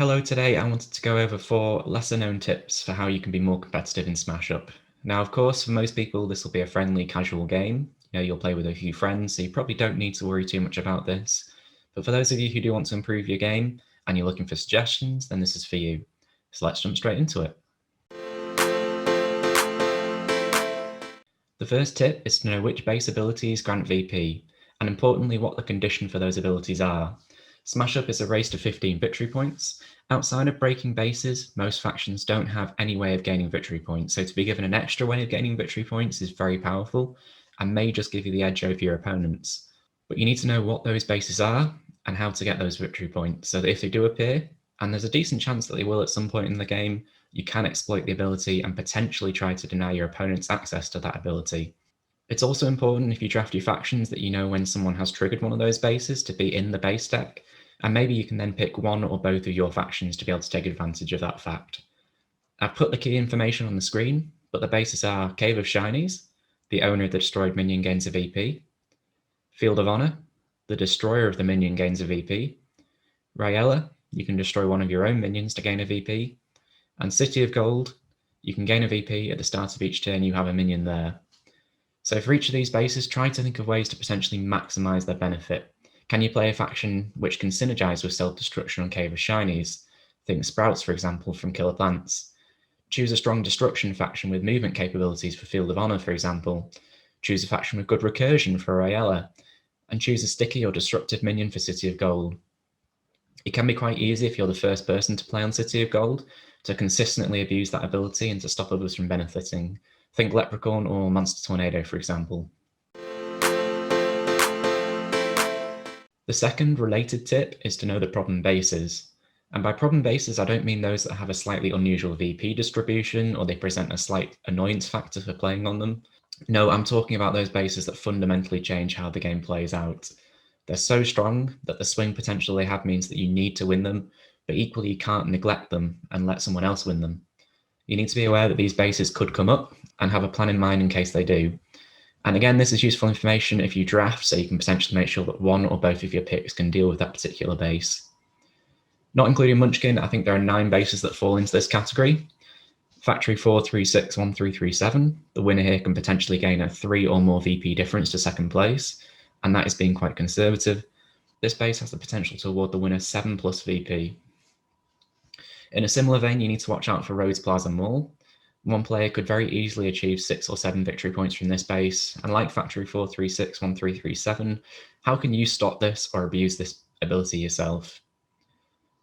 Hello, today I wanted to go over 4 lesser known tips for how you can be more competitive in Smash Up. Now, of course, for most people, this will be a friendly, casual game. You'll play with a few friends, so you probably don't need to worry too much about this. But for those of you who do want to improve your game and you're looking for suggestions, then this is for you. So let's jump straight into it. The first tip is to know which base abilities grant VP, and importantly, what the condition for those abilities are. Smash Up is a race to 15 victory points. Outside of breaking bases, most factions don't have any way of gaining victory points, so to be given an extra way of gaining victory points is very powerful and may just give you the edge over your opponents. But you need to know what those bases are and how to get those victory points, so that if they do appear, and there's a decent chance that they will at some point in the game, you can exploit the ability and potentially try to deny your opponents access to that ability. It's also important if you draft your factions that you know when someone has triggered one of those bases to be in the base deck, and maybe you can then pick one or both of your factions to be able to take advantage of that fact. I've put the key information on the screen, but the bases are Cave of Shinies, the owner of the destroyed minion gains a VP, Field of Honor, the destroyer of the minion gains a VP, Rayella, you can destroy one of your own minions to gain a VP, and City of Gold, you can gain a VP at the start of each turn you have a minion there. So for each of these bases, try to think of ways to potentially maximize their benefit. Can you play a faction which can synergize with self-destruction on Cave of Shinies? Think Sprouts, for example, from Killer Plants. Choose a strong destruction faction with movement capabilities for Field of Honor, for example. Choose a faction with good recursion for Rayella, and choose a sticky or disruptive minion for City of Gold. It can be quite easy if you're the first person to play on City of Gold to consistently abuse that ability and to stop others from benefiting. Think Leprechaun or Monster Tornado, for example. The second related tip is to know the problem bases. And by problem bases, I don't mean those that have a slightly unusual VP distribution or they present a slight annoyance factor for playing on them. No, I'm talking about those bases that fundamentally change how the game plays out. They're so strong that the swing potential they have means that you need to win them, but equally you can't neglect them and let someone else win them. You need to be aware that these bases could come up and have a plan in mind in case they do. And again, this is useful information if you draft, so you can potentially make sure that one or both of your picks can deal with that particular base. Not including Munchkin, I think there are 9 bases that fall into this category. Factory 4361337, the winner here can potentially gain a 3 or more VP difference to second place, and that is being quite conservative. This base has the potential to award the winner 7 plus VP. In a similar vein, you need to watch out for Rhodes Plaza Mall. One player could very easily achieve 6 or 7 victory points from this base, and like Factory 4361337, how can you stop this or abuse this ability yourself?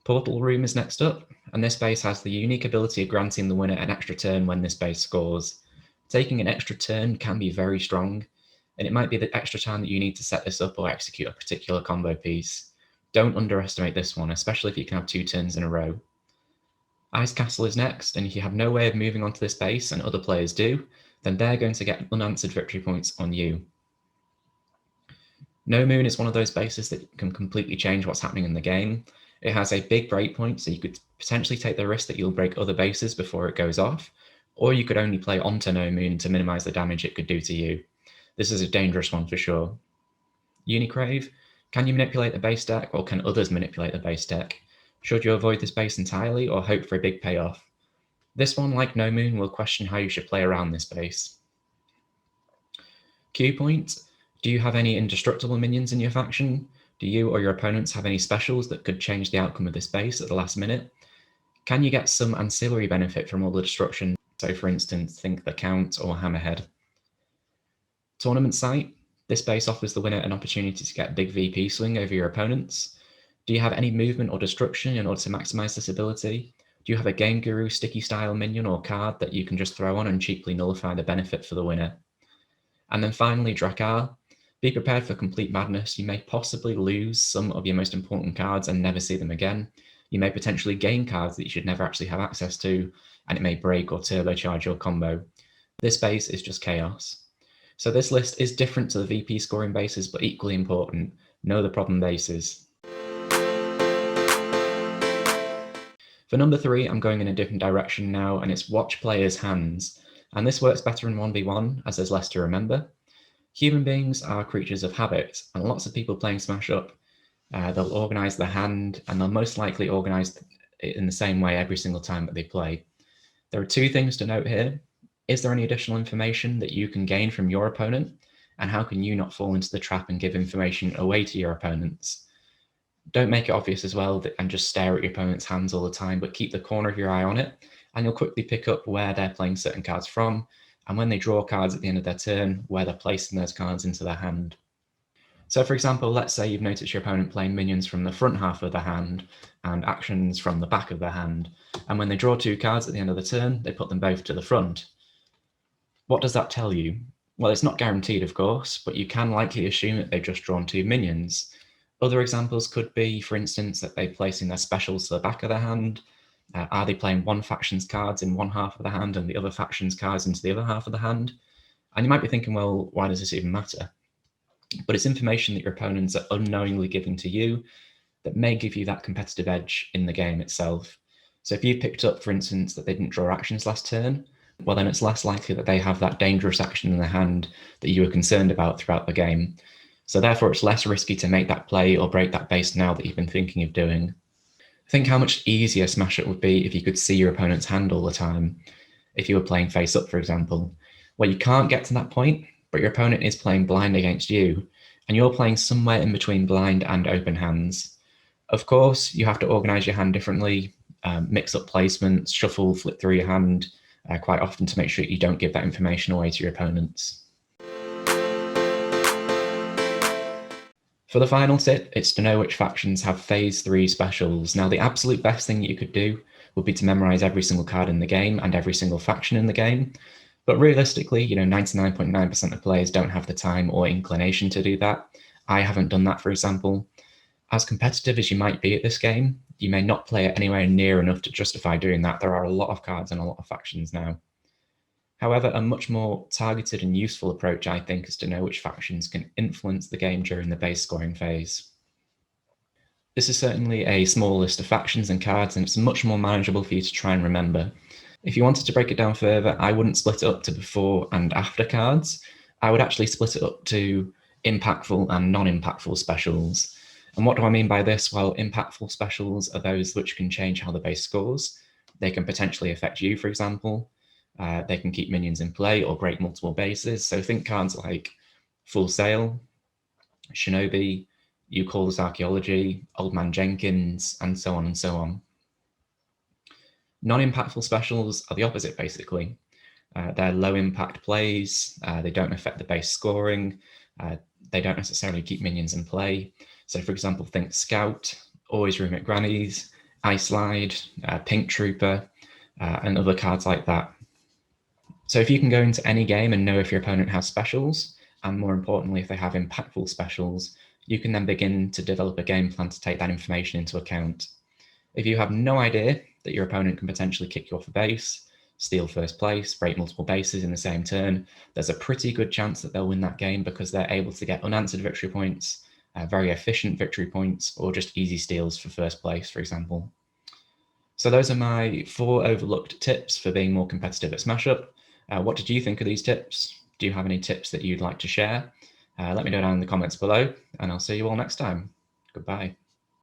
Portal Room is next up, and this base has the unique ability of granting the winner an extra turn when this base scores. Taking an extra turn can be very strong, and it might be the extra time that you need to set this up or execute a particular combo piece. Don't underestimate this one, especially if you can have 2 turns in a row. Ice Castle is next, and if you have no way of moving onto this base and other players do, then they're going to get unanswered victory points on you. No Moon is one of those bases that can completely change what's happening in the game. It has a big breakpoint, so you could potentially take the risk that you'll break other bases before it goes off, or you could only play onto No Moon to minimize the damage it could do to you. This is a dangerous one for sure. Unicrave, can you manipulate the base deck, or can others manipulate the base deck? Should you avoid this base entirely or hope for a big payoff? This one, like No Moon, will question how you should play around this base. Q Point, do you have any indestructible minions in your faction? Do you or your opponents have any specials that could change the outcome of this base at the last minute? Can you get some ancillary benefit from all the destruction? So for instance, think the Count or Hammerhead. Tournament Site, this base offers the winner an opportunity to get big VP swing over your opponents. Do you have any movement or destruction in order to maximize this ability? Do you have a Game Guru sticky style minion or card that you can just throw on and cheaply nullify the benefit for the winner? And then finally, Drakkar. Be prepared for complete madness. You may possibly lose some of your most important cards and never see them again. You may potentially gain cards that you should never actually have access to, and it may break or turbocharge your combo. This base is just chaos. So this list is different to the VP scoring bases, but equally important. Know the problem bases. For number 3, I'm going in a different direction now, and it's watch players' hands. And this works better in 1v1, as there's less to remember. Human beings are creatures of habit, and lots of people playing Smash Up, they'll organize their hand, and they'll most likely organize in the same way every single time that they play. There are two things to note here. Is there any additional information that you can gain from your opponent? And how can you not fall into the trap and give information away to your opponents? Don't make it obvious as well and just stare at your opponent's hands all the time, but keep the corner of your eye on it, and you'll quickly pick up where they're playing certain cards from, and when they draw cards at the end of their turn, where they're placing those cards into their hand. So for example, let's say you've noticed your opponent playing minions from the front half of the hand and actions from the back of the hand, and when they draw two cards at the end of the turn, they put them both to the front. What does that tell you? Well, it's not guaranteed, of course, but you can likely assume that they've just drawn two minions. Other examples could be, for instance, that they're placing their specials to the back of their hand. Are they playing one faction's cards in one half of the hand and the other faction's cards into the other half of the hand? And you might be thinking, well, why does this even matter? But it's information that your opponents are unknowingly giving to you that may give you that competitive edge in the game itself. So if you picked up, for instance, that they didn't draw actions last turn, well, then it's less likely that they have that dangerous action in their hand that you were concerned about throughout the game. So therefore, it's less risky to make that play or break that base now that you've been thinking of doing. Think how much easier Smash Up would be if you could see your opponent's hand all the time. If you were playing face up, for example, well, you can't get to that point, but your opponent is playing blind against you, and you're playing somewhere in between blind and open hands. Of course, you have to organize your hand differently, mix up placements, shuffle, flip through your hand quite often to make sure you don't give that information away to your opponents. For the final tip, it's to know which factions have Phase 3 specials. Now, the absolute best thing that you could do would be to memorize every single card in the game and every single faction in the game. But realistically, 99.9% of players don't have the time or inclination to do that. I haven't done that, for example. As competitive as you might be at this game, you may not play it anywhere near enough to justify doing that. There are a lot of cards and a lot of factions now. However, a much more targeted and useful approach, I think, is to know which factions can influence the game during the base scoring phase. This is certainly a small list of factions and cards, and it's much more manageable for you to try and remember. If you wanted to break it down further, I wouldn't split it up to before and after cards. I would actually split it up to impactful and non-impactful specials. And what do I mean by this? Well, impactful specials are those which can change how the base scores. They can potentially affect you, for example. They can keep minions in play or break multiple bases. So think cards like Full Sail, Shinobi, You Call This Archaeology, Old Man Jenkins, and so on and so on. Non-impactful specials are the opposite, basically. They're low-impact plays. They don't affect the base scoring. They don't necessarily keep minions in play. So, for example, think Scout, Always Room at Granny's, Ice Slide, Pink Trooper, and other cards like that. So if you can go into any game and know if your opponent has specials, and more importantly, if they have impactful specials, you can then begin to develop a game plan to take that information into account. If you have no idea that your opponent can potentially kick you off a base, steal first place, break multiple bases in the same turn, there's a pretty good chance that they'll win that game because they're able to get unanswered victory points, very efficient victory points, or just easy steals for first place, for example. So those are my 4 overlooked tips for being more competitive at Smash Up. What did you think of these tips? Do you have any tips that you'd like to share? Let me know down in the comments below, and I'll see you all next time. Goodbye.